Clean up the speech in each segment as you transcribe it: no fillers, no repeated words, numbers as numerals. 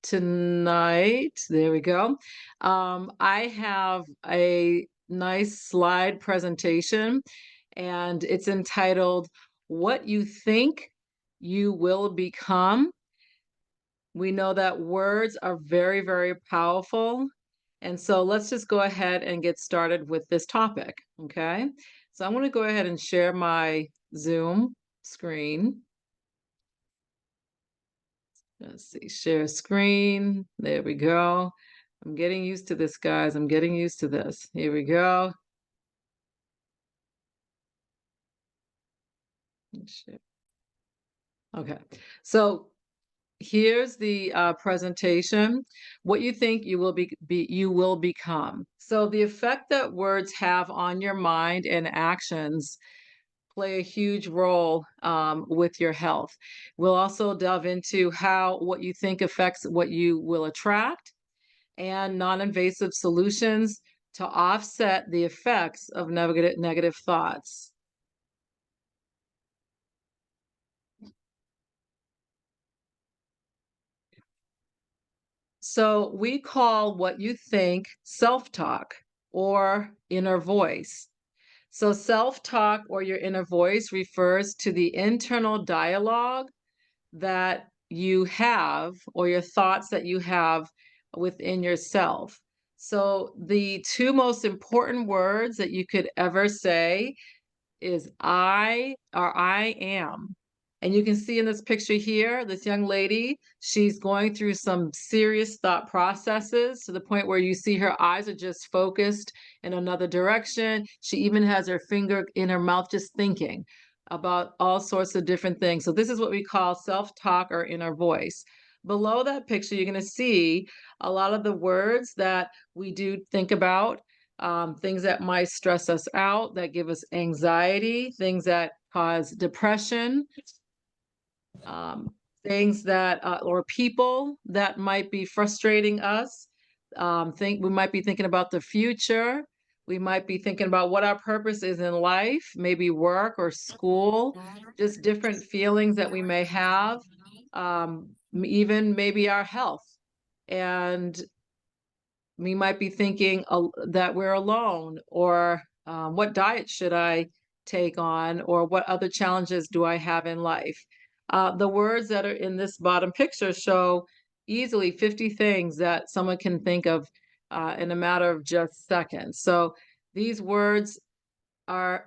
tonight, there we go. I have a nice slide presentation, and it's entitled What You Think You Will Become. We know that words are very, very powerful. And so let's just go ahead and get started with this topic, okay? So I'm going to go ahead and share my Zoom screen. Let's see, share screen. There we go. I'm getting used to this, guys. I'm getting used to this. Here we go. Share. Okay. So here's the presentation. What you think you will you will become. So the effect that words have on your mind and actions play a huge role with your health. We'll also delve into how what you think affects what you will attract and non-invasive solutions to offset the effects of negative thoughts. So we call what you think self-talk or inner voice. So self-talk or your inner voice refers to the internal dialogue that you have or your thoughts that you have within yourself. So the two most important words that you could ever say is I or I am. And you can see in this picture here, this young lady, she's going through some serious thought processes to the point where you see her eyes are just focused in another direction. She even has her finger in her mouth just thinking about all sorts of different things. So this is what we call self-talk or inner voice. Below that picture, you're going to see a lot of the words that we do think about, things that might stress us out, that give us anxiety, things that cause depression, um, things that, or people that might be frustrating us. We might be thinking about the future. We might be thinking about what our purpose is in life, maybe work or school, just different feelings that we may have, even maybe our health. And we might be thinking that we're alone, or what diet should I take on, or what other challenges do I have in life. The words that are in this bottom picture show easily 50 things that someone can think of in a matter of just seconds. So these words are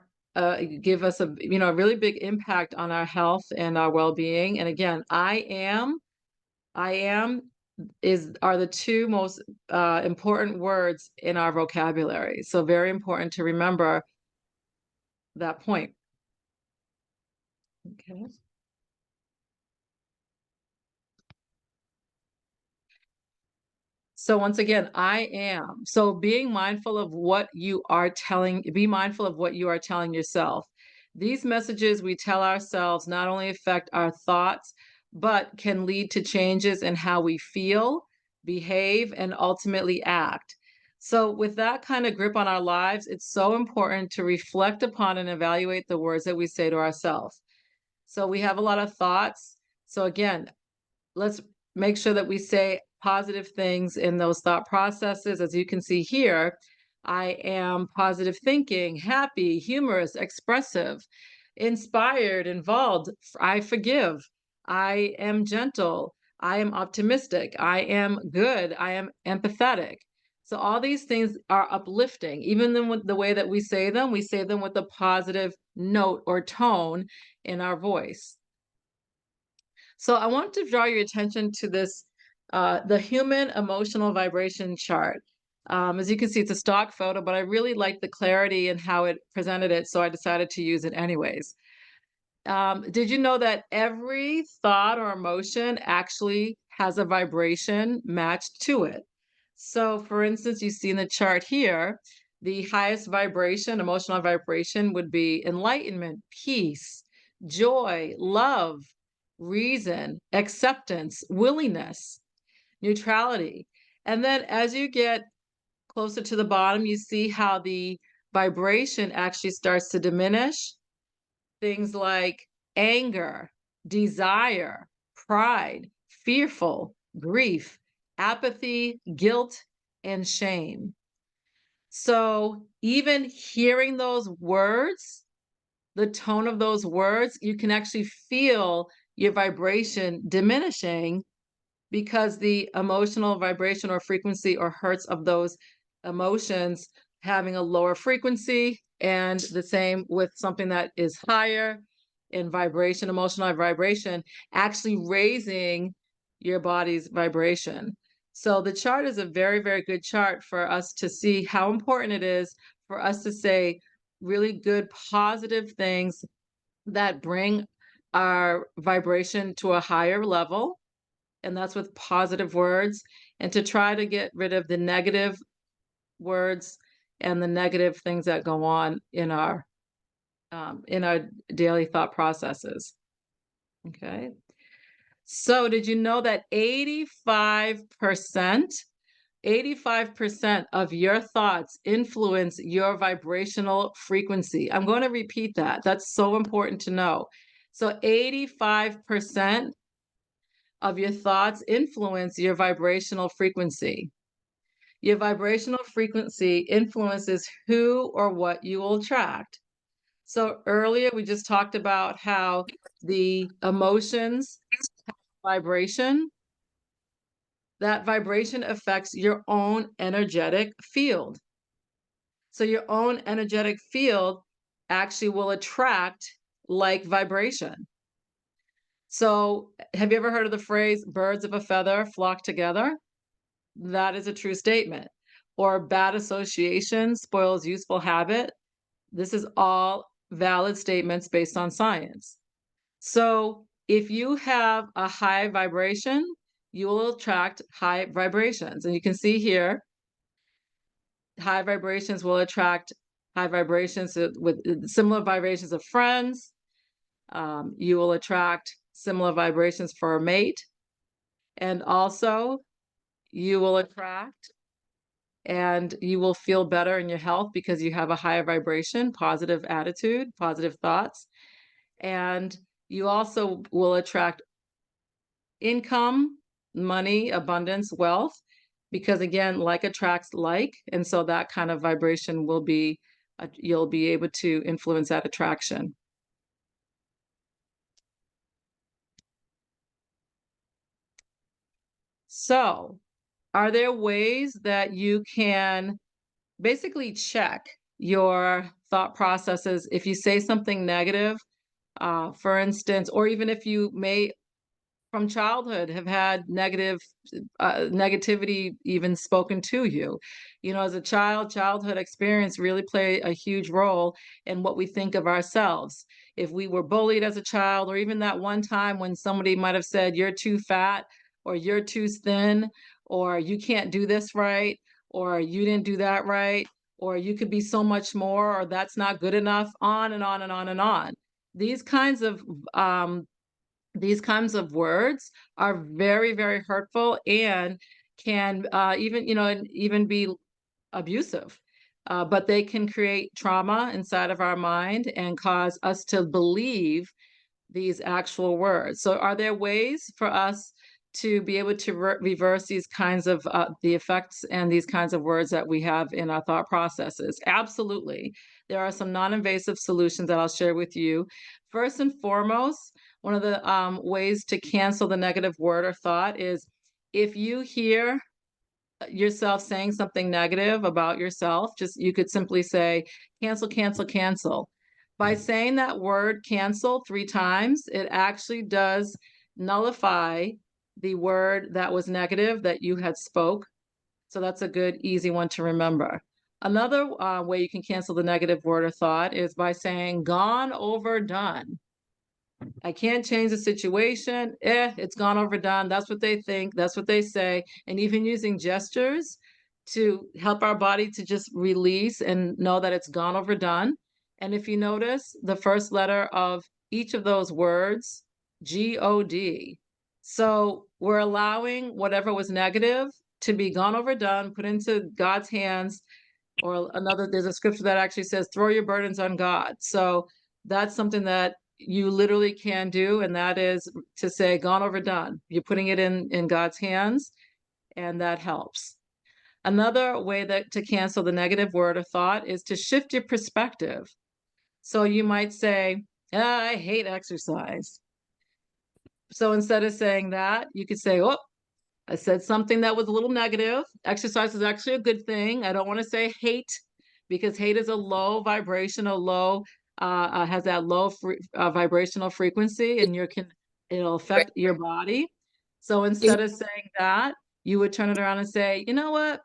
give us a a really big impact on our health and our well-being. And again, I am are the two most important words in our vocabulary. So very important to remember that point. Okay. So once again, I am. So being mindful of what you are be mindful of what you are telling yourself. These messages we tell ourselves not only affect our thoughts, but can lead to changes in how we feel, behave, and ultimately act. So with that kind of grip on our lives, it's so important to reflect upon and evaluate the words that we say to ourselves. So we have a lot of thoughts. So again, let's make sure that we say positive things in those thought processes. As you can see here, I am positive thinking, happy, humorous, expressive, inspired, involved. I forgive. I am gentle. I am optimistic. I am good. I am empathetic. So all these things are uplifting. Even then with the way that we say them with a positive note or tone in our voice. So I want to draw your attention to this, the human emotional vibration chart. As you can see, it's a stock photo, but I really like the clarity and how it presented it, so I decided to use it anyways. Did you know that every thought or emotion actually has a vibration matched to it? So for instance, you see in the chart here, the highest vibration, emotional vibration would be enlightenment, peace, joy, love, reason, acceptance, willingness, neutrality. And then as you get closer to the bottom, you see how the vibration actually starts to diminish. Things like anger, desire, pride, fearful, grief, apathy, guilt, and shame. So even hearing those words, the tone of those words, you can actually feel your vibration diminishing because the emotional vibration or frequency or hertz of those emotions having a lower frequency, and the same with something that is higher in vibration, emotional vibration, actually raising your body's vibration. So the chart is a very, very good chart for us to see how important it is for us to say really good positive things that bring our vibration to a higher level, and that's with positive words, and to try to get rid of the negative words and the negative things that go on in our daily thought processes. Okay. So did you know that 85% of your thoughts influence your vibrational frequency? I'm going to repeat that. That's so important to know. So 85% of your thoughts influence your vibrational frequency. Your vibrational frequency influences who or what you will attract. So earlier we just talked about how the emotions vibration, that vibration affects your own energetic field. So your own energetic field actually will attract like vibration. So have you ever heard of the phrase birds of a feather flock together? That is a true statement. Or bad association spoils useful habit. This is all valid statements based on science. So if you have a high vibration, you will attract high vibrations. And you can see here, high vibrations will attract high vibrations with similar vibrations of friends. You will attract similar vibrations for a mate. And also, you will attract and you will feel better in your health because you have a higher vibration, positive attitude, positive thoughts. And you also will attract income, money, abundance, wealth, because again, like attracts like. And so that kind of vibration will be, you'll be able to influence that attraction. So, are there ways that you can basically check your thought processes if you say something negative, for instance, or even if you may from childhood have had negativity even spoken to you. You know, as a child, childhood experience really play a huge role in what we think of ourselves. If we were bullied as a child, or even that one time when somebody might have said, "You're too fat," or "You're too thin," or "You can't do this right," or "You didn't do that right," or "You could be so much more," or "That's not good enough," on and on and on and on. These kinds of um, these kinds of words are very, very hurtful and can even, even be abusive. But they can create trauma inside of our mind and cause us to believe these actual words. So, are there ways for us to be able to reverse these kinds of the effects and these kinds of words that we have in our thought processes? Absolutely. There are some non-invasive solutions that I'll share with you. First and foremost, one of the ways to cancel the negative word or thought is if you hear yourself saying something negative about yourself, just you could simply say, cancel, cancel, cancel. By saying that word cancel 3 times, it actually does nullify the word that was negative that you had spoke. So that's a good, easy one to remember. Another way you can cancel the negative word or thought is by saying gone over done. I can't change the situation. It's gone overdone. That's what they think. That's what they say. And even using gestures to help our body to just release and know that it's gone overdone. And if you notice the first letter of each of those words, G-O-D. So we're allowing whatever was negative to be gone overdone, put into God's hands, or there's a scripture that actually says, throw your burdens on God. So that's something that you literally can do, and that is to say, gone overdone. You're putting it in God's hands, and that helps. Another way to cancel the negative word or thought is to shift your perspective. So you might say, I hate exercise. So instead of saying that, you could say, oh, I said something that was a little negative. Exercise is actually a good thing. I don't want to say hate because hate is a low vibration, has that low vibrational frequency, and it'll affect your body. So instead of saying that, you would turn it around and say, you know what?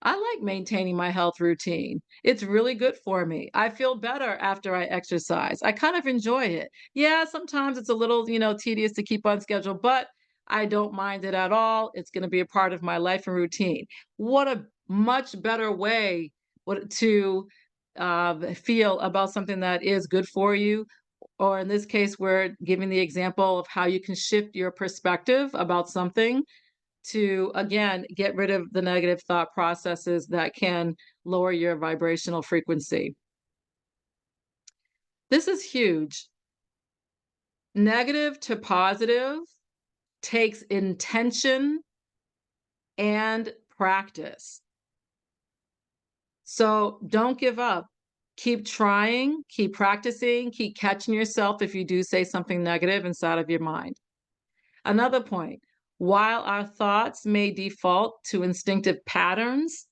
I like maintaining my health routine. It's really good for me. I feel better after I exercise. I kind of enjoy it. Yeah, sometimes it's a little, tedious to keep on schedule, but I don't mind it at all. It's going to be a part of my life and routine. What a much better way to feel about something that is good for you. Or in this case, we're giving the example of how you can shift your perspective about something to, again, get rid of the negative thought processes that can lower your vibrational frequency. This is huge. Negative to positive takes intention and practice. So don't give up. Keep trying, keep practicing, keep catching yourself if you do say something negative inside of your mind. Another point, while our thoughts may default to instinctive patterns,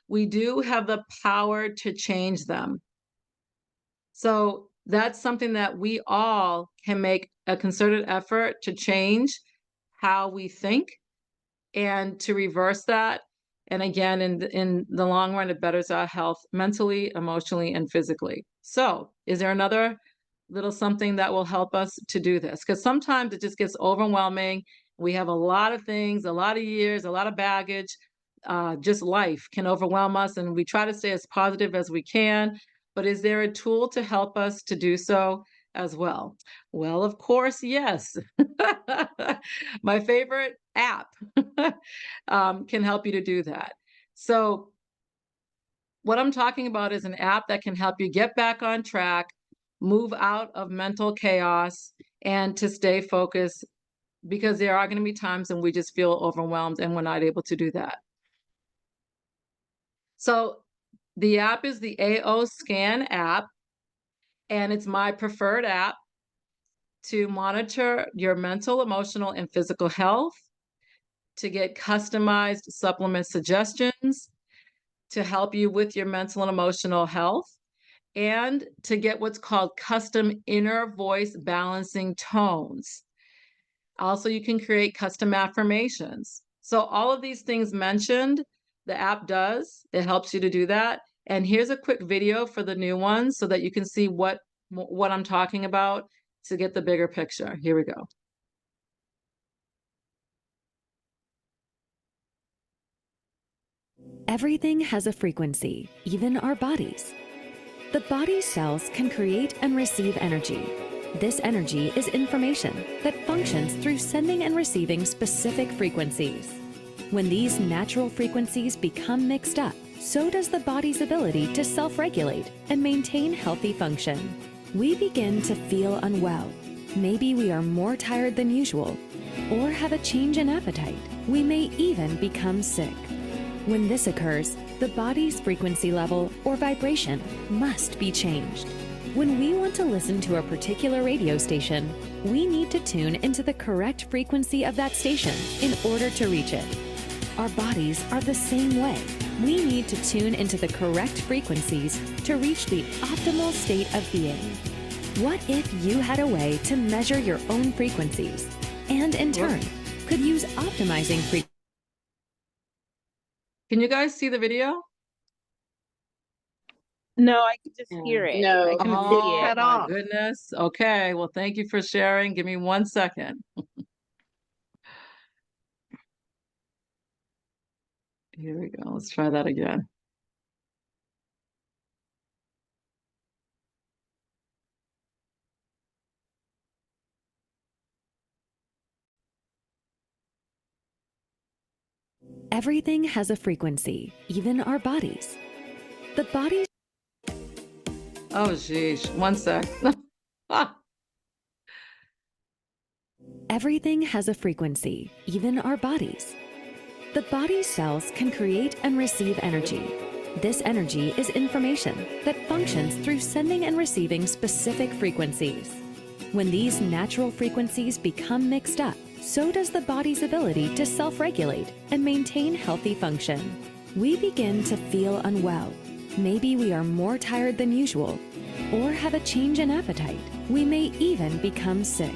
we do have the power to change them. So that's something that we all can make a concerted effort to change how we think and to reverse that. And again, in the long run, it betters our health mentally, emotionally, and physically. So is there another little something that will help us to do this? Because sometimes it just gets overwhelming. We have a lot of things, a lot of years, a lot of baggage. Just life can overwhelm us, and we try to stay as positive as we can. But is there a tool to help us to do so as well? Well, of course, yes. My favorite app can help you to do that. So what I'm talking about is an app that can help you get back on track, move out of mental chaos, and to stay focused, because there are going to be times when we just feel overwhelmed and we're not able to do that. So the app is the AO Scan app, and it's my preferred app to monitor your mental, emotional, and physical health, to get customized supplement suggestions, to help you with your mental and emotional health, and to get what's called custom inner voice balancing tones. Also, you can create custom affirmations. So all of these things mentioned, the app does. It helps you to do that. And here's a quick video for the new ones so that you can see what I'm talking about to get the bigger picture. Here we go. Everything has a frequency, even our bodies. The body's cells can create and receive energy. This energy is information that functions through sending and receiving specific frequencies. When these natural frequencies become mixed up, so does the body's ability to self-regulate and maintain healthy function. We begin to feel unwell. Maybe we are more tired than usual, or have a change in appetite. We may even become sick. When this occurs, the body's frequency level or vibration must be changed. When we want to listen to a particular radio station, we need to tune into the correct frequency of that station in order to reach it. Our bodies are the same way. We need to tune into the correct frequencies to reach the optimal state of being. What if you had a way to measure your own frequencies and, in turn, could use optimizing frequencies? Can you guys see the video? No, I could just hear it. No. I couldn't Oh see it. my goodness. Okay, well, thank you for sharing. Give me 1 second. Here we go. Let's try that again. Everything has a frequency, even our bodies. The body. Oh, geez. 1 sec. Everything has a frequency, even our bodies. The body's cells can create and receive energy. This energy is information that functions through sending and receiving specific frequencies. When these natural frequencies become mixed up, so does the body's ability to self-regulate and maintain healthy function. We begin to feel unwell. Maybe we are more tired than usual, or have a change in appetite. We may even become sick.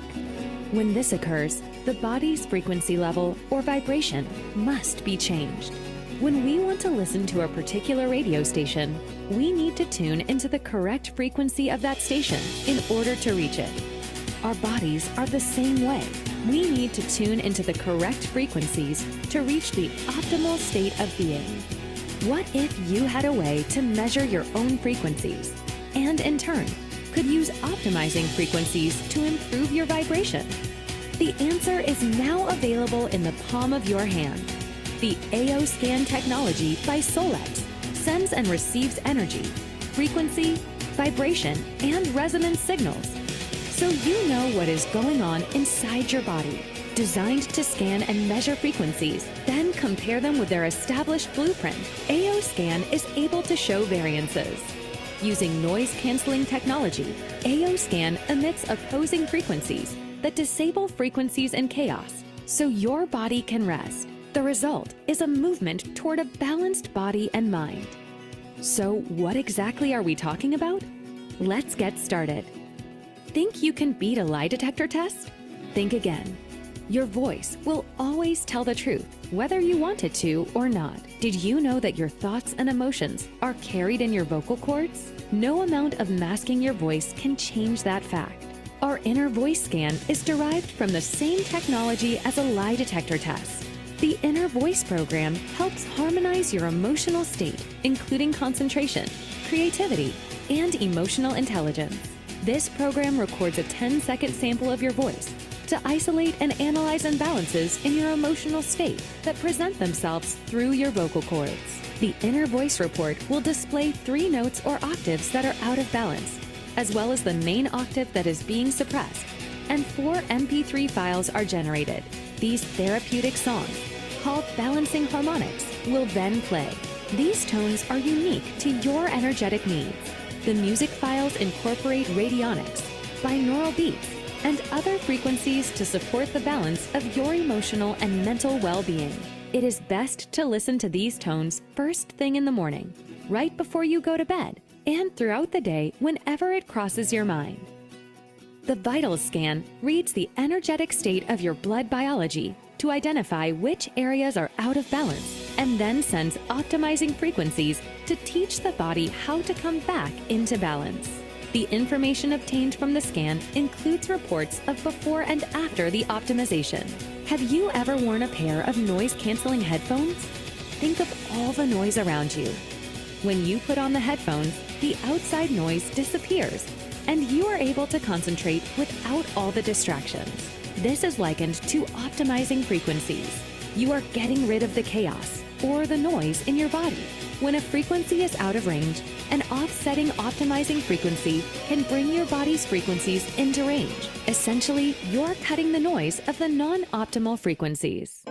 When this occurs, the body's frequency level or vibration must be changed. When we want to listen to a particular radio station, we need to tune into the correct frequency of that station in order to reach it. Our bodies are the same way. We need to tune into the correct frequencies to reach the optimal state of being. What if you had a way to measure your own frequencies and, in turn, could use optimizing frequencies to improve your vibration? The answer is now available in the palm of your hand. The AO Scan technology by Solex sends and receives energy, frequency, vibration, and resonance signals, so you know what is going on inside your body. Designed to scan and measure frequencies, then compare them with their established blueprint, AO Scan is able to show variances. Using noise-canceling technology, AO Scan emits opposing frequencies that disable frequencies in chaos, so your body can rest. The result is a movement toward a balanced body and mind. So what exactly are we talking about? Let's get started. Think you can beat a lie detector test? Think again. Your voice will always tell the truth, whether you want it to or not. Did you know that your thoughts and emotions are carried in your vocal cords? No amount of masking your voice can change that fact. Our inner voice scan is derived from the same technology as a lie detector test. The Inner Voice program helps harmonize your emotional state, including concentration, creativity, and emotional intelligence. This program records a 10-second sample of your voice to isolate and analyze imbalances in your emotional state that present themselves through your vocal cords. The Inner Voice report will display 3 notes or octaves that are out of balance, as well as the main octave that is being suppressed, and 4 MP3 files are generated. These therapeutic songs, called balancing harmonics, will then play. These tones are unique to your energetic needs. The music files incorporate radionics, binaural beats, and other frequencies to support the balance of your emotional and mental well-being. It is best to listen to these tones first thing in the morning, right before you go to bed, and throughout the day whenever it crosses your mind. The Vitals Scan reads the energetic state of your blood biology to identify which areas are out of balance, and then sends optimizing frequencies to teach the body how to come back into balance. The information obtained from the scan includes reports of before and after the optimization. Have you ever worn a pair of noise-canceling headphones? Think of all the noise around you. When you put on the headphones, the outside noise disappears, and you are able to concentrate without all the distractions. This is likened to optimizing frequencies. You are getting rid of the chaos or the noise in your body. When a frequency is out of range, an offsetting optimizing frequency can bring your body's frequencies into range. Essentially, you're cutting the noise of the non-optimal frequencies.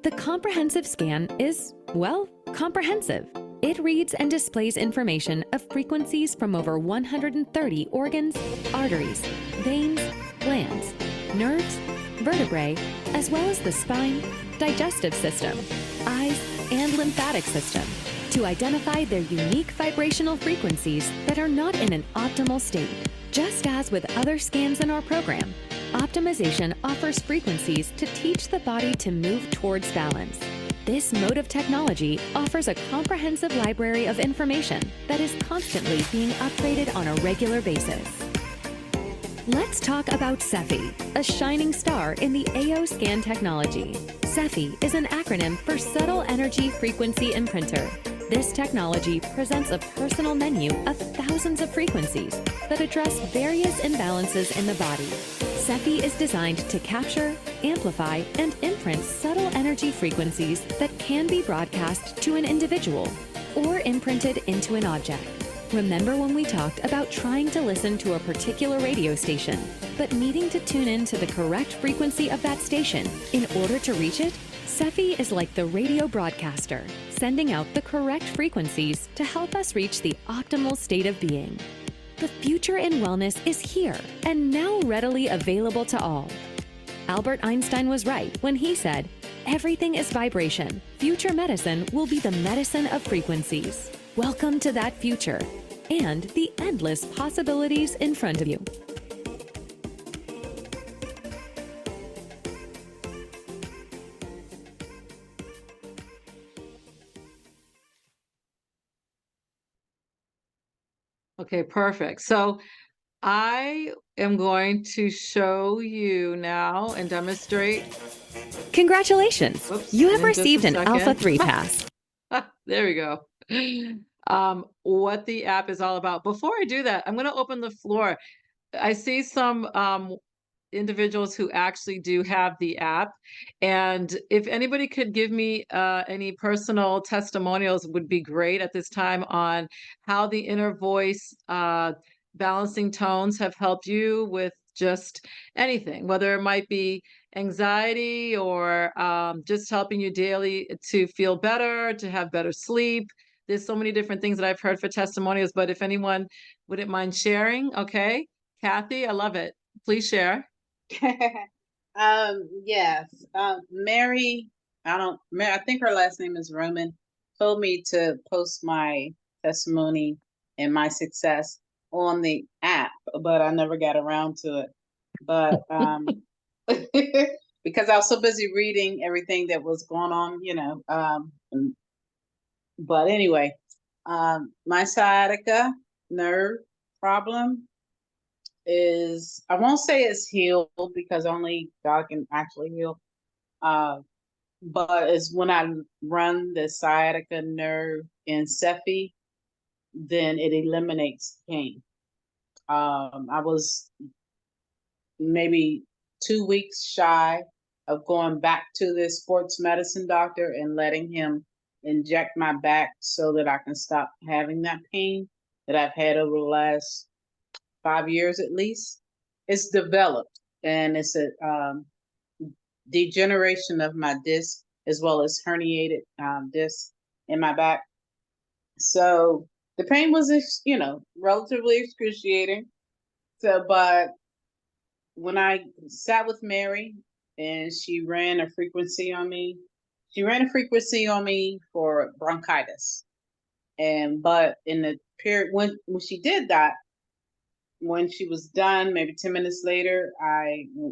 The comprehensive scan is, well, comprehensive. It reads and displays information of frequencies from over 130 organs, arteries, veins, glands, nerves, vertebrae, as well as the spine, digestive system, eyes, and lymphatic system, to identify their unique vibrational frequencies that are not in an optimal state. Just as with other scans in our program, optimization offers frequencies to teach the body to move towards balance. This mode of technology offers a comprehensive library of information that is constantly being upgraded on a regular basis. Let's talk about Cephi, a shining star in the AO Scan technology. Cephi is an acronym for Subtle Energy Frequency Imprinter. This technology presents a personal menu of thousands of frequencies that address various imbalances in the body. Cephi is designed to capture, amplify, and imprint subtle energy frequencies that can be broadcast to an individual or imprinted into an object. Remember when we talked about trying to listen to a particular radio station, but needing to tune in to the correct frequency of that station in order to reach it? Cephi is like the radio broadcaster, sending out the correct frequencies to help us reach the optimal state of being. The future in wellness is here and now readily available to all. Albert Einstein was right when he said, "Everything is vibration. Future medicine will be the medicine of frequencies." Welcome to that future and the endless possibilities in front of you. Okay, perfect. So I am going to show you now and demonstrate. Congratulations! Whoops, You have in just a received an Alpha second. 3 pass. There we go. What the app is all about. Before I do that, I'm going to open the floor. I see some individuals who actually do have the app, and if anybody could give me any personal testimonials would be great at this time on how the inner voice balancing tones have helped you with just anything, whether it might be anxiety or just helping you daily to feel better, to have better sleep. There's so many different things that I've heard for testimonials, but if anyone wouldn't mind sharing, okay. Kathy, I love it. Please share. Yes. Mary, I think her last name is Roman, told me to post my testimony and my success on the app, but I never got around to it. But because I was so busy reading everything that was going on, but anyway, my sciatica nerve problem is, I won't say it's healed because only God can actually heal. But it's when I run the sciatica nerve in Cephi, then it eliminates pain. I was maybe 2 weeks shy of going back to this sports medicine doctor and letting him inject my back so that I can stop having that pain that I've had over the last 5 years at least. It's developed, and it's a degeneration of my disc as well as herniated disc in my back. So the pain was, relatively excruciating. So, but when I sat with Mary and she ran a frequency on me, for bronchitis. But in the period when she did that, when she was done, maybe 10 minutes later,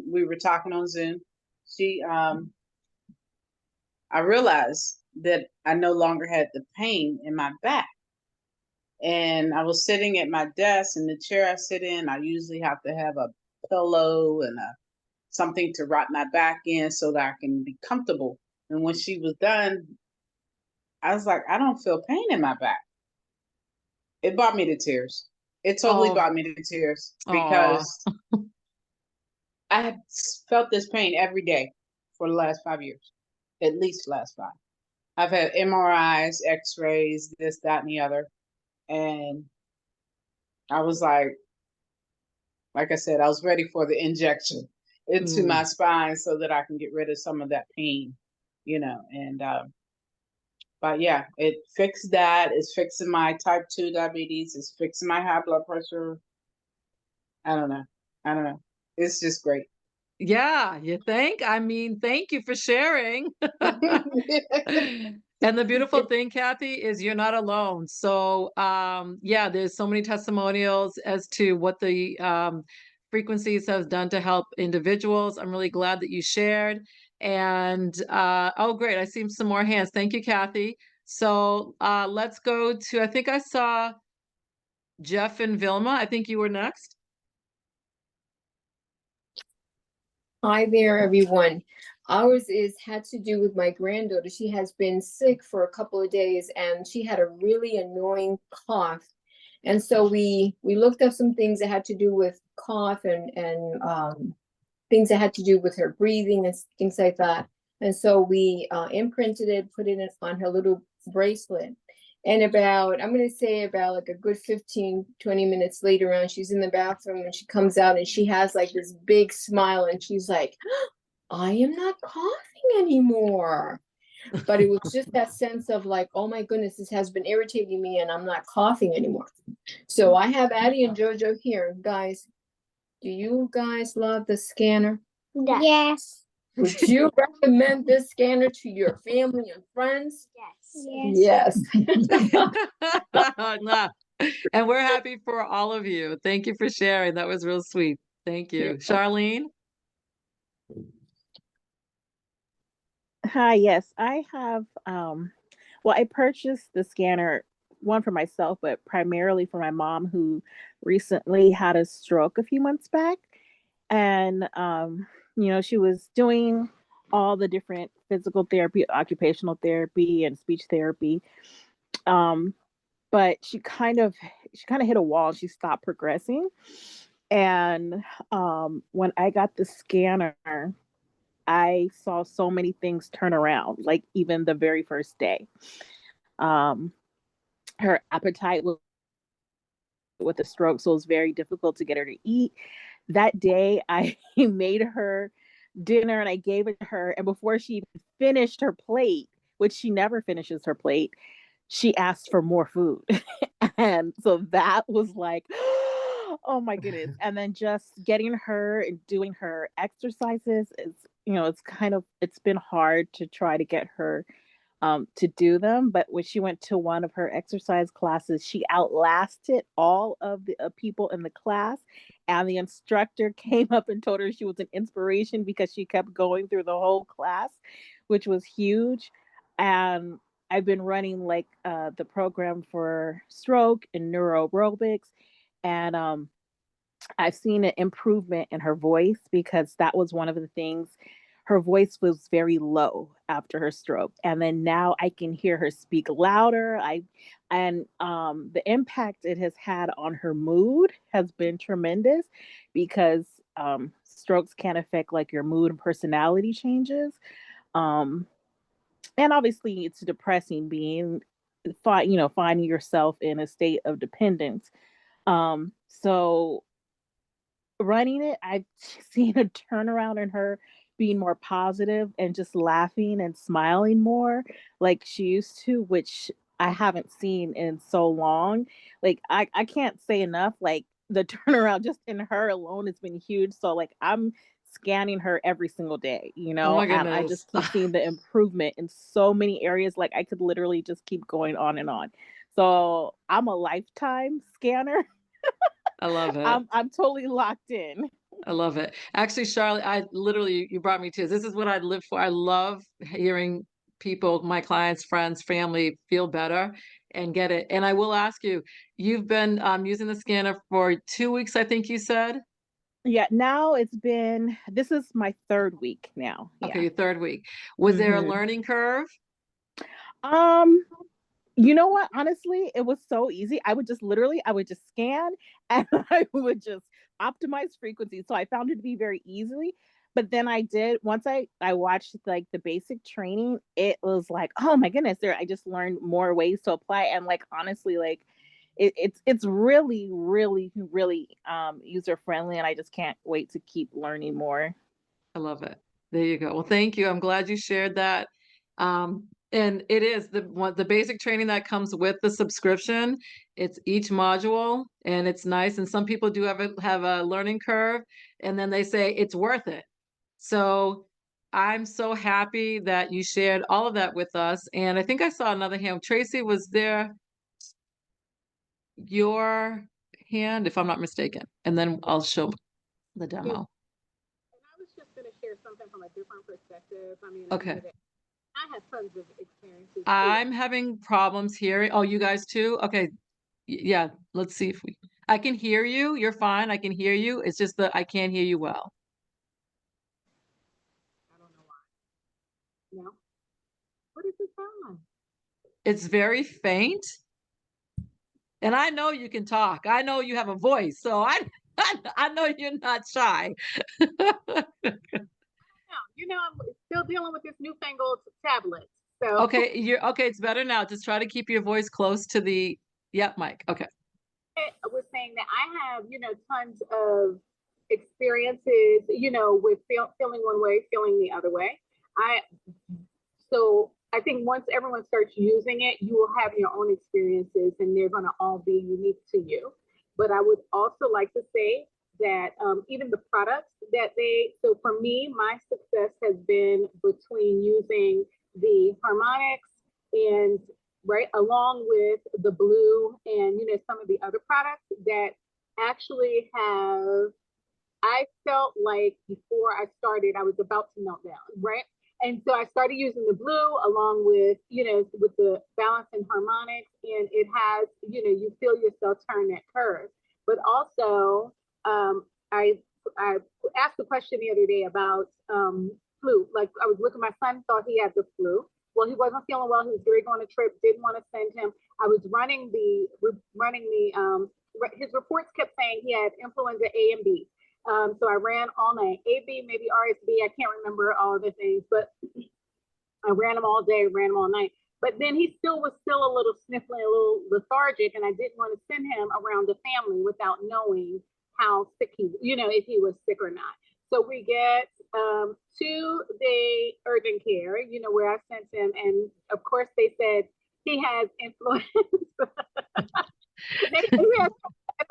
we were talking on Zoom. I realized that I no longer had the pain in my back. And I was sitting at my desk, and the chair I sit in, I usually have to have a pillow and something to wrap my back in so that I can be comfortable. And when she was done, I was like, I don't feel pain in my back. It brought me to tears. It totally Oh, brought me to tears aw. because I had felt this pain every day for the last 5 years, at least last 5. I've had MRIs, X-rays, this, that, and the other. And I was like I said, I was ready for the injection into my spine so that I can get rid of some of that pain, and but yeah, it fixed that. It's fixing my type 2 diabetes. It's fixing my high blood pressure. I don't know. It's just great. Yeah, you think? I mean, thank you for sharing. And the beautiful thing, Kathy, is you're not alone. So, yeah, there's so many testimonials as to what the frequencies has done to help individuals. I'm really glad that you shared. And oh, great, I see some more hands. Thank you, Kathy. So let's go to, I think I saw Jeff and Vilma. I think you were next. Hi there, everyone. Ours had to do with my granddaughter. She has been sick for a couple of days, and she had a really annoying cough. And so we looked up some things that had to do with cough and things that had to do with her breathing and things like that. And so we imprinted it, put it on her little bracelet. And I'm going to say about like a good 15, 20 minutes later on, she's in the bathroom and she comes out and she has like this big smile and she's like, I am not coughing anymore. But it was just that sense of like, oh my goodness, this has been irritating me and I'm not coughing anymore. So I have Addie and Jojo here. Guys, do you guys love the scanner? Yes. Would you recommend this scanner to your family and friends? Yes. Nah. And we're happy for all of you. Thank you for sharing. That was real sweet. Thank you. Charlene? Hi, yes, I have well, I purchased the scanner one for myself, but primarily for my mom who recently had a stroke a few months back. And she was doing all the different physical therapy, occupational therapy, and speech therapy. Um, but she kind of hit a wall. She stopped progressing. And when I got the scanner, I saw so many things turn around, like even the very first day. Um, Her appetite was with a stroke, so it was very difficult to get her to eat. That day, I made her dinner and I gave it to her. And before she even finished her plate, which she never finishes her plate, she asked for more food. And so that was like, oh my goodness. And then just getting her and doing her exercises is, it's been hard to try to get her to do them. But when she went to one of her exercise classes, she outlasted all of the people in the class. And the instructor came up and told her she was an inspiration because she kept going through the whole class, which was huge. And I've been running like the program for stroke and neuro aerobics. And I've seen an improvement in her voice because that was one of the things. Her voice was very low after her stroke, and then now I can hear her speak louder. The impact it has had on her mood has been tremendous because strokes can affect like your mood and personality changes. Um, and obviously, it's depressing finding yourself in a state of dependence. So running it, I've seen a turnaround in her being more positive and just laughing and smiling more like she used to, which I haven't seen in so long. Like I can't say enough. Like the turnaround just in her alone has been huge. So like I'm scanning her every single day, Oh my and I goodness. just keep seeing the improvement in so many areas. Like I could literally just keep going on and on. So I'm a lifetime scanner. I love it. I'm totally locked in. I love it. Actually, Charlotte, I literally, you brought me to, this is what I live for. I love hearing people, my clients, friends, family feel better and get it. And I will ask you, you've been using the scanner for 2 weeks, I think you said? Yeah, this is my third week now. Okay, Yeah. your third week. Was there a hmm learning curve? Um, you know what? Honestly, it was so easy. I would just scan and I would just optimize frequency. So I found it to be very easily. But then once I watched like the basic training, it was like, oh my goodness, I just learned more ways to apply. And like honestly, like it's really, really, really user friendly, and I just can't wait to keep learning more. I love it. There you go. Well, thank you. I'm glad you shared that. And it is the basic training that comes with the subscription. It's each module, and it's nice. And some people do have a learning curve, and then they say it's worth it. So I'm so happy that you shared all of that with us. And I think I saw another hand. Tracy, was there your hand, if I'm not mistaken? And then I'll show the demo. I was just going to share something from a different perspective. I mean, I know Okay. that I had tons of experiences too. I'm having problems hearing. Oh, you guys too? Okay. Yeah, let's see if I can hear you. You're fine. I can hear you. It's just that I can't hear you well. I don't know why. No. What is it on? It's very faint. And I know you can talk. I know you have a voice. So I know you're not shy. I'm still dealing with this newfangled tablet. So Okay, okay, it's better now. Just try to keep your voice close to the mic. Okay. I was saying that I have, tons of experiences, with feeling one way, feeling the other way. I So I think once everyone starts using it, you will have your own experiences and they're going to all be unique to you. But I would also like to say that even the products that so for me, my success has been between using the harmonics and right along with the blue and, some of the other products that actually have I felt like before I started, I was about to melt down, right? And so I started using the blue along with, with the balance and harmonics, and it has, you feel yourself turn that curve. But also, I asked a question the other day about flu. Like I was looking, my son thought he had the flu. Well, he wasn't feeling well. He was going on a trip. Didn't want to send him. I was his reports kept saying he had influenza A and B. So I ran all night. AB, maybe RSV, I can't remember all the things, but I ran them all day, ran them all night. But then he was still a little sniffling, a little lethargic, and I didn't want to send him around the family without knowing how sick if he was sick or not. So we get 2-day urgent care, where I sent him, and of course they said he has influenza.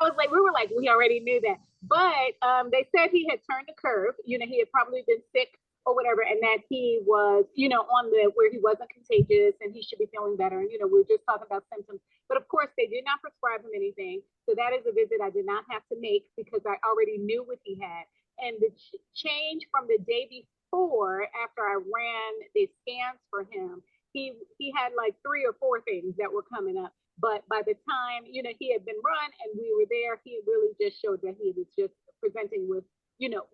I was like, we were like, we already knew that. But they said he had turned the curve. He had probably been sick or whatever, and that he was, on the where he wasn't contagious and he should be feeling better. And, we were just talking about symptoms. But of course, they did not prescribe him anything. So that is a visit I did not have to make because I already knew what he had. And the change from the day before, after I ran the scans for him, he had like 3 or 4 things that were coming up. But by the time, he had been run and we were there, he really just showed that he was just presenting with,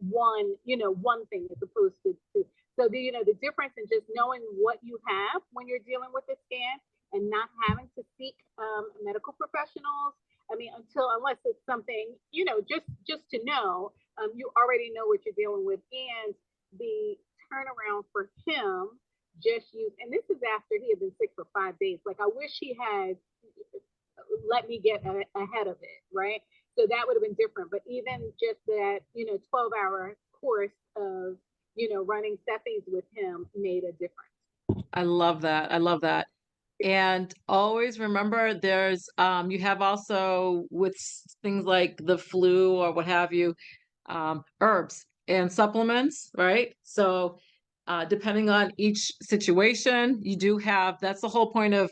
one thing as opposed to two. So the difference in just knowing what you have when you're dealing with a scan and not having to seek medical professionals. I mean, unless it's something, just to know, you already know what you're dealing with. And the turnaround for him just used, and this is after he had been sick for 5 days. Like I wish he had let me get ahead of it, right? So that would have been different. But even just that, 12-hour course of, running Cephis with him made a difference. I love that. I love that. And always remember there's you have also with things like the flu or what have you, herbs and supplements, right? So depending on each situation, you do have, that's the whole point of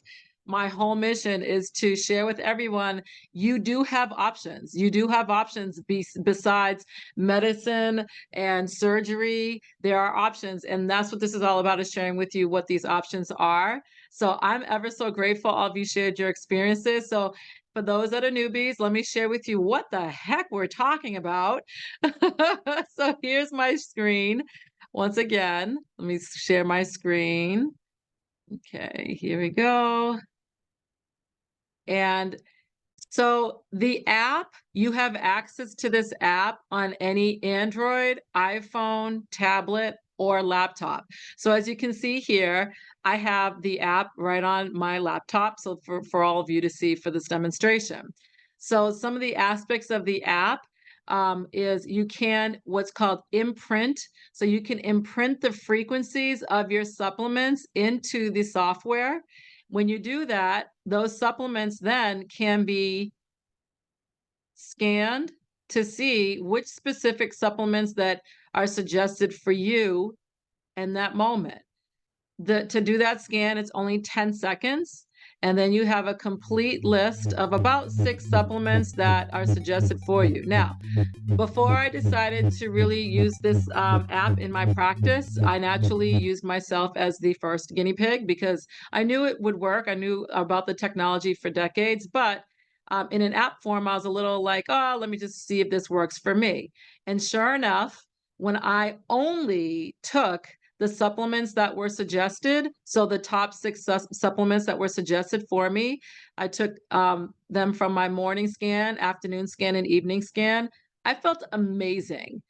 my whole mission is to share with everyone, you do have options. You do have options besides medicine and surgery. There are options. And that's what this is all about, is sharing with you what these options are. So I'm ever so grateful all of you shared your experiences. So for those that are newbies, let me share with you what the heck we're talking about. So here's my screen. Once again, let me share my screen. Okay, here we go. And so the app, you have access to this app on any Android, iPhone, tablet, or laptop. So as you can see here, I have the app right on my laptop. So for all of you to see for this demonstration. So some of the aspects of the app is you can what's called imprint. So you can imprint the frequencies of your supplements into the software. When you do that, those supplements then can be scanned to see which specific supplements that are suggested for you in that moment. To do that scan, it's only 10 seconds. And then you have a complete list of about 6 supplements that are suggested for you. Now, before I decided to really use this app in my practice, I naturally used myself as the first guinea pig because I knew it would work. I knew about the technology for decades, but in an app form, I was a little like, oh, let me just see if this works for me. And sure enough, when I only took the supplements that were suggested, so the top 6 supplements that were suggested for me, I took them from my morning scan, afternoon scan, and evening scan. I felt amazing.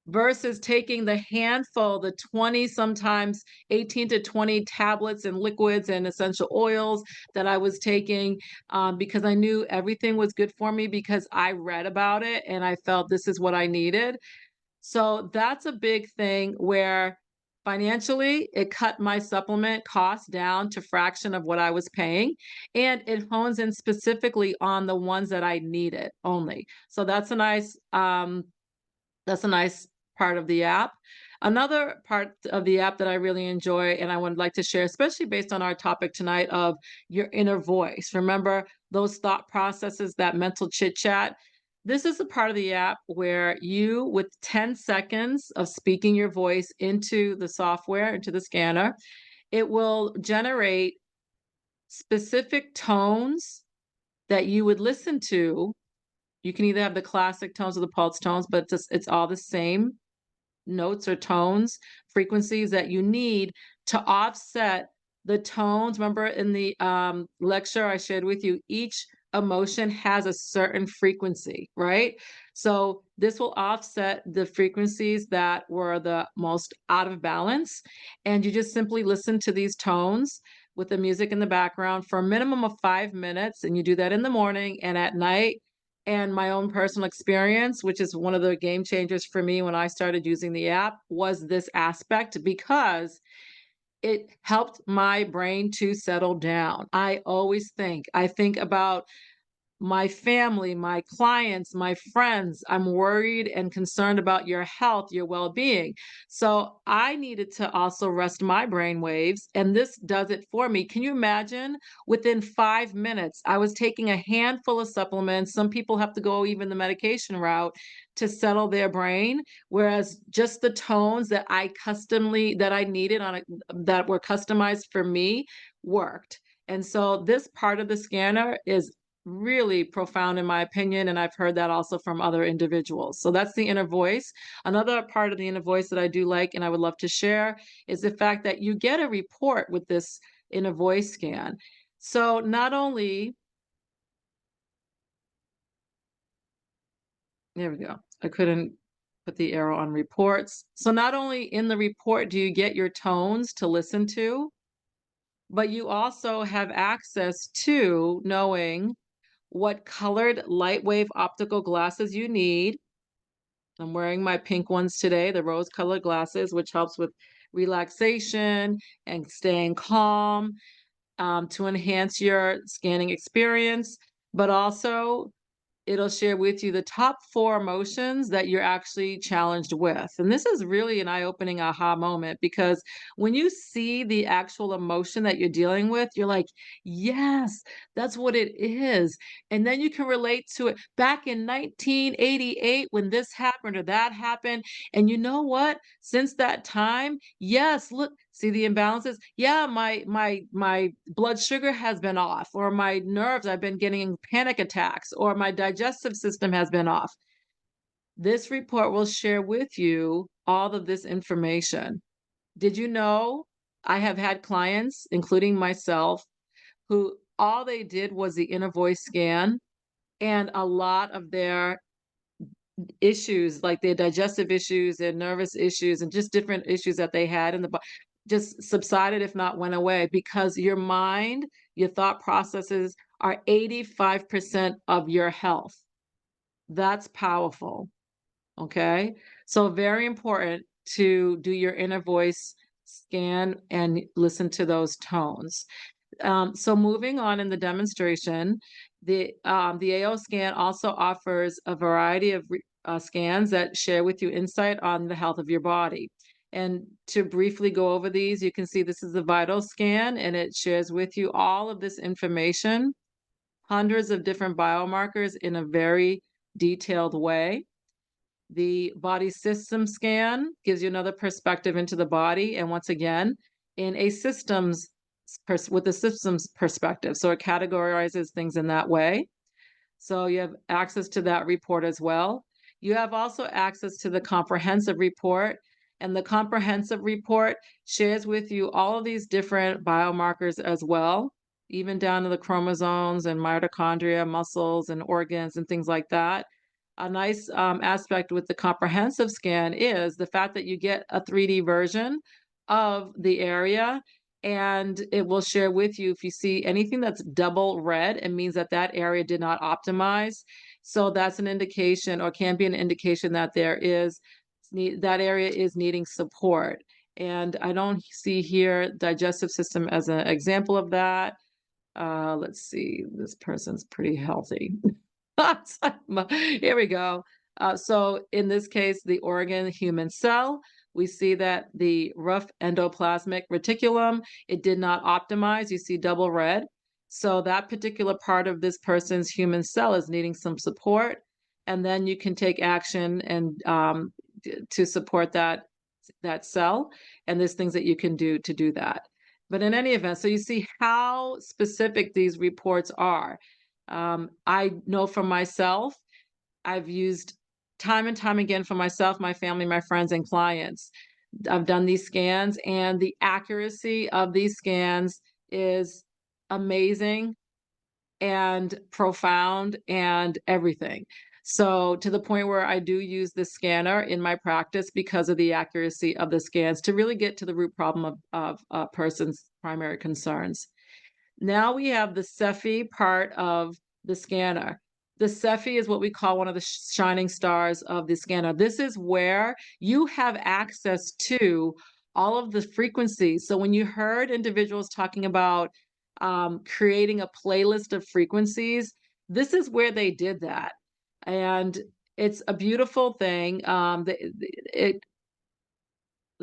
versus taking the handful, the 20, sometimes 18 to 20 tablets and liquids and essential oils that I was taking, because I knew everything was good for me because I read about it and I felt this is what I needed. So that's a big thing where financially it cut my supplement costs down to fraction of what I was paying, and it hones in specifically on the ones that I needed only. So that's a nice part of the app. Another part of the app that I really enjoy and I would like to share, especially based on our topic tonight of your inner voice. Remember those thought processes, that mental chit chat? This is a part of the app where you, with 10 seconds of speaking your voice into the software, into the scanner, it will generate specific tones that you would listen to. You can either have the classic tones or the pulse tones, but it's all the same notes or tones, frequencies that you need to offset the tones. Remember in the lecture I shared with you, each emotion has a certain frequency, right? So this will offset the frequencies that were the most out of balance. And you just simply listen to these tones with the music in the background for a minimum of 5 minutes. And you do that in the morning and at night. And my own personal experience, which is one of the game changers for me when I started using the app, was this aspect because it helped my brain to settle down. I think about my family, my clients, my friends. I'm worried and concerned about your health, your well being. So I needed to also rest my brain waves, and this does it for me. Can you imagine? Within 5 minutes, I was taking a handful of supplements. Some people have to go even the medication route to settle their brain, whereas just the tones that I needed that were customized for me worked. And so this part of the scanner is really profound in my opinion, and I've heard that also from other individuals. So that's the inner voice. Another part of the inner voice that I do like and I would love to share is the fact that you get a report with this inner voice scan. So not only there we go. I couldn't put the arrow on reports. So not only in the report do you get your tones to listen to, but you also have access to knowing what colored light wave optical glasses you need. I'm wearing my pink ones today, the rose colored glasses, which helps with relaxation and staying calm, to enhance your scanning experience, but also it'll share with you the top 4 emotions that you're actually challenged with. And this is really an eye-opening aha moment because when you see the actual emotion that you're dealing with, you're like, "Yes, that's what it is." And then you can relate to it. Back in 1988 when this happened or that happened, and you know what? Since that time, yes, look, see the imbalances? Yeah, my blood sugar has been off, or my nerves, I've been getting panic attacks, or my digestive system has been off. This report will share with you all of this information. Did you know I have had clients, including myself, who all they did was the inner voice scan, and a lot of their issues, like their digestive issues, their nervous issues, and just different issues that they had in the body just subsided, if not went away, because your mind, your thought processes are 85% of your health. That's powerful. Okay. So, very important to do your inner voice scan and listen to those tones. So moving on in the demonstration, the AO scan also offers a variety of scans that share with you insight on the health of your body. And to briefly go over these, you can see this is a vital scan and it shares with you all of this information, hundreds of different biomarkers in a very detailed way. The body system scan gives you another perspective into the body, and once again, in a with a systems perspective. So it categorizes things in that way. So you have access to that report as well. You have also access to the comprehensive report, and the comprehensive report shares with you all of these different biomarkers as well, even down to the chromosomes and mitochondria, muscles and organs and things like that. a nice aspect with the comprehensive scan is the fact that you get a 3D version of the area, and it will share with you if you see anything that's double red, it means that that area did not optimize. So that's an indication, or can be an indication, that that area is needing support. And I don't see here digestive system as an example of that. Let's see, this person's pretty healthy. Here we go. So in this case, the organ human cell, we see that the rough endoplasmic reticulum, it did not optimize. You see double red. So that particular part of this person's human cell is needing some support. And then you can take action and to support that cell. And there's things that you can do to do that. But in any event, so you see how specific these reports are. I know for myself, I've used time and time again for myself, my family, my friends, and clients. I've done these scans, and the accuracy of these scans is amazing and profound and everything. So to the point where I do use the scanner in my practice because of the accuracy of the scans to really get to the root problem of a person's primary concerns. Now we have the Cepheid part of the scanner. The Cepheid is what we call one of the shining stars of the scanner. This is where you have access to all of the frequencies. So when you heard individuals talking about creating a playlist of frequencies, this is where they did that. And it's a beautiful thing. Let's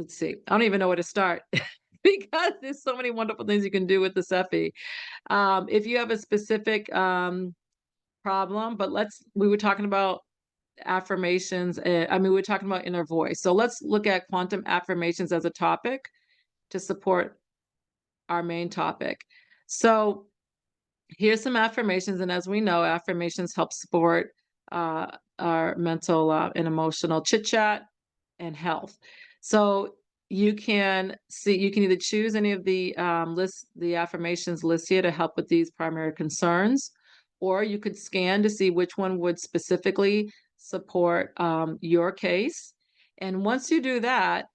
see, I don't even know where to start because there's so many wonderful things you can do with the Cepheid. If you have a specific problem, but we were talking about affirmations. We were talking about inner voice. So let's look at quantum affirmations as a topic to support our main topic. So here's some affirmations. And as we know, affirmations help support our mental and emotional chit chat and health. So you can either choose any of the the affirmations listed here to help with these primary concerns, or you could scan to see which one would specifically support your case. And once you do that,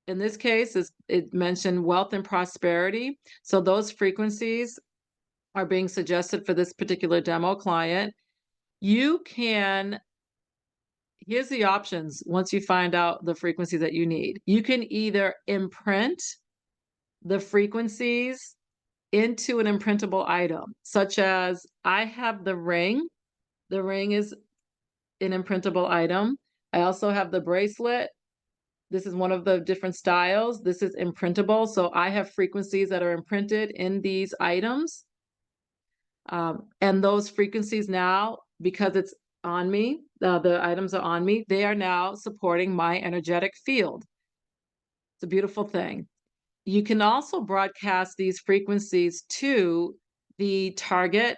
in this case, it mentioned wealth and prosperity. So those frequencies are being suggested for this particular demo client. You can Here's the options once you find out the frequency that you need. You can either imprint the frequencies into an imprintable item, such as I have the ring. The ring is an imprintable item. I also have the bracelet. This is one of the different styles. This is imprintable. So I have frequencies that are imprinted in these items. And those frequencies now, because it's on me, the items are on me, they are now supporting my energetic field. It's a beautiful thing. You can also broadcast these frequencies to the target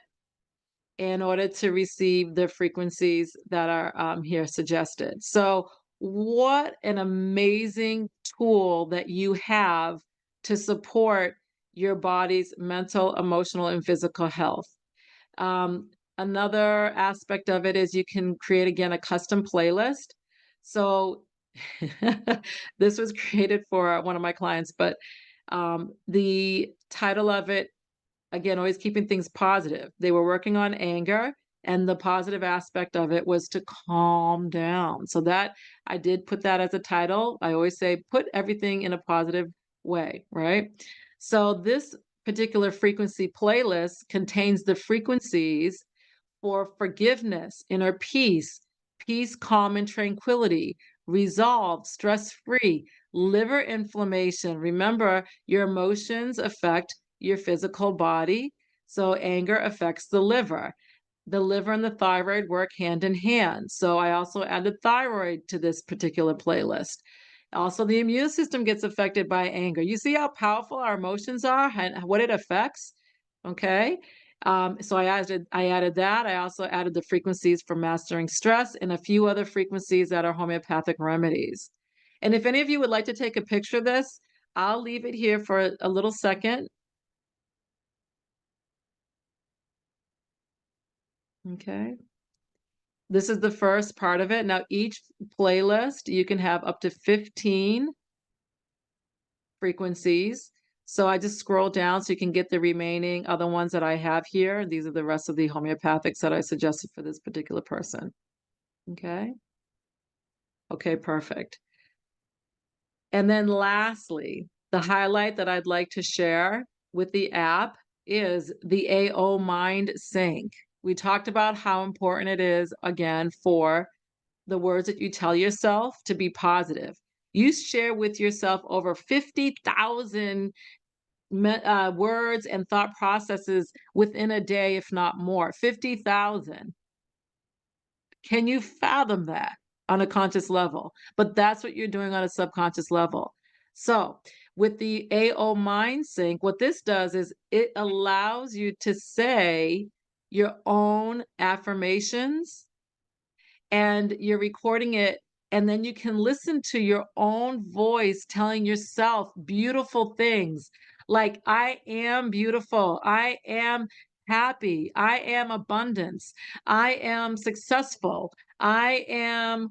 in order to receive the frequencies that are here suggested. So what an amazing tool that you have to support your body's mental, emotional, and physical health. Another aspect of it is you can create, again, a custom playlist. So this was created for one of my clients, but the title of it, again, always keeping things positive. They were working on anger, and the positive aspect of it was to calm down. So that I did put that as a title. I always say, put everything in a positive way, right? So this particular frequency playlist contains the frequencies for forgiveness, inner peace, calm, and tranquility, resolve, stress-free, liver inflammation. Remember, your emotions affect your physical body, so anger affects the liver. The liver and the thyroid work hand in hand. So I also added thyroid to this particular playlist. Also, the immune system gets affected by anger. You see how powerful our emotions are and what it affects? Okay. So I added that. I also added the frequencies for mastering stress and a few other frequencies that are homeopathic remedies. And if any of you would like to take a picture of this, I'll leave it here for a little second. Okay. This is the first part of it. Now, each playlist, you can have up to 15 frequencies. So I just scroll down so you can get the remaining other ones that I have here. These are the rest of the homeopathics that I suggested for this particular person. Okay. Okay, perfect. And then lastly, the highlight that I'd like to share with the app is the AO Mind Sync. We talked about how important it is, again, for the words that you tell yourself to be positive. You share with yourself over 50,000 words and thought processes within a day, if not more. 50,000. Can you fathom that on a conscious level? But that's what you're doing on a subconscious level. So, with the AO Mind Sync, what this does is it allows you to say your own affirmations, and you're recording it, and then you can listen to your own voice telling yourself beautiful things like, I am beautiful, I am happy, I am abundance, I am successful, I am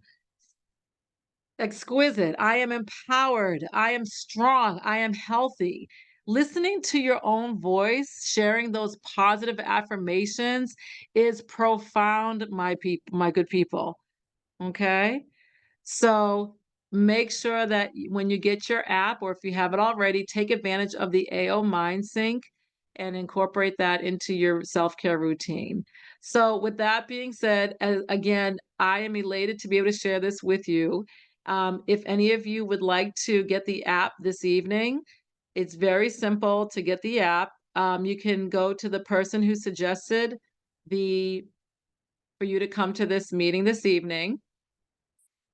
exquisite, I am empowered, I am strong, I am healthy. Listening to your own voice, sharing those positive affirmations is profound, my good people. Okay. So make sure that when you get your app, or if you have it already, take advantage of the AO Mind Sync and incorporate that into your self-care routine. So with that being said, again, I am elated to be able to share this with you. If any of you would like to get the app this evening, it's very simple to get the app. You can go to the person who suggested for you to come to this meeting this evening,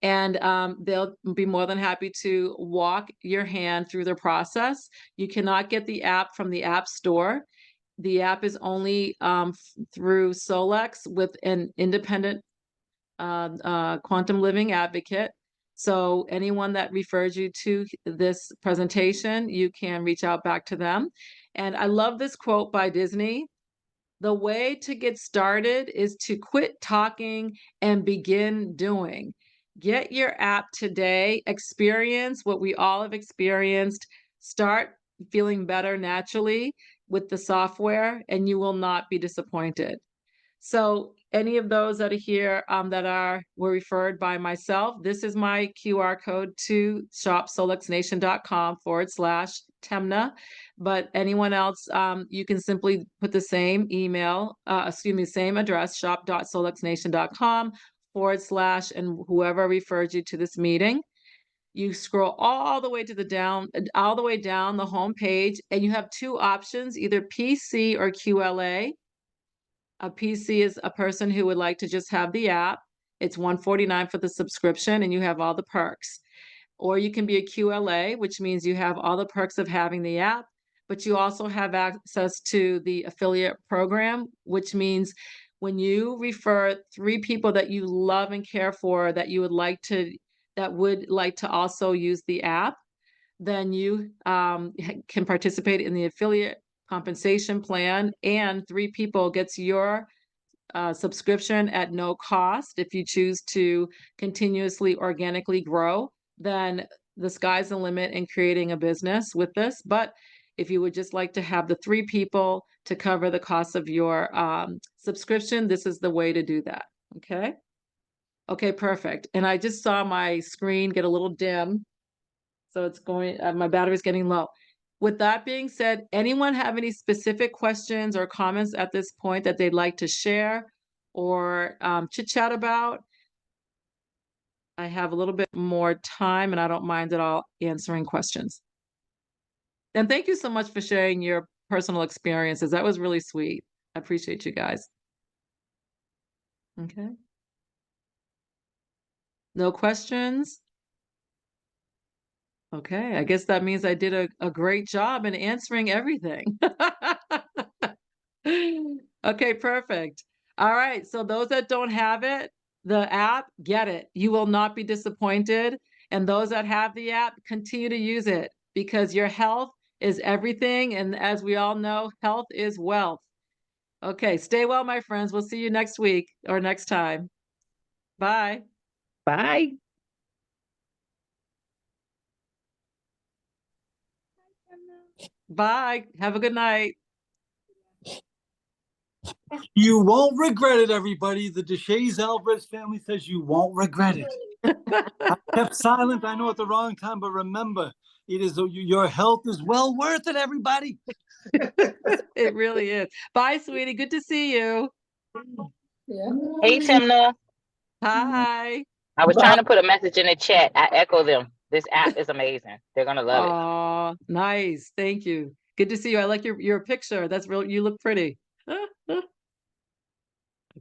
and they'll be more than happy to walk your hand through the process. You cannot get the app from the App Store. The app is only through Solex with an independent quantum living advocate. So anyone that refers you to this presentation, you can reach out back to them. And I love this quote by Disney. The way to get started is to quit talking and begin doing. Get your app today, experience what we all have experienced, start feeling better naturally with the software, and you will not be disappointed. So any of those that are here were referred by myself, this is my QR code to shopsolexnation.com/Temna. But anyone else, you can simply put the same same address, shop.solexnation.com/, and whoever referred you to this meeting. You scroll all the way all the way down the home page, and you have two options, either PC or QLA. A PC is a person who would like to just have the app. It's $149 for the subscription, and you have all the perks. Or you can be a QLA, which means you have all the perks of having the app, but you also have access to the affiliate program, which means when you refer 3 people that you love and care for that would like to also use the app, then you can participate in the affiliate compensation plan, and 3 people gets your subscription at no cost. If you choose to continuously organically grow, then the sky's the limit in creating a business with this. But if you would just like to have the 3 people to cover the cost of your subscription, this is the way to do that. Okay. Okay, perfect. And I just saw my screen get a little dim. So it's going, my battery's getting low. With that being said, anyone have any specific questions or comments at this point that they'd like to share or chit chat about? I have a little bit more time, and I don't mind at all answering questions. And thank you so much for sharing your personal experiences. That was really sweet. I appreciate you guys. Okay. No questions? Okay, I guess that means I did a great job in answering everything. Okay, perfect. All right, so those that don't have it, the app, get it. You will not be disappointed. And those that have the app, continue to use it because your health is everything. And as we all know, health is wealth. Okay, stay well, my friends. We'll see you next week or next time. Bye. Bye. Bye. Have a good night. You won't regret it, everybody. The Deshays Alvarez family says you won't regret it. I kept silent, I know, at the wrong time, but remember, it is your health is well worth it, everybody. It really is. Bye, sweetie. Good to see you. Yeah. Hey, Temna. Hi. I was trying to put a message in the chat. I echo them. This app is amazing. They're gonna love it. Oh, nice. Thank you. Good to see you. I like your picture. That's real. You look pretty.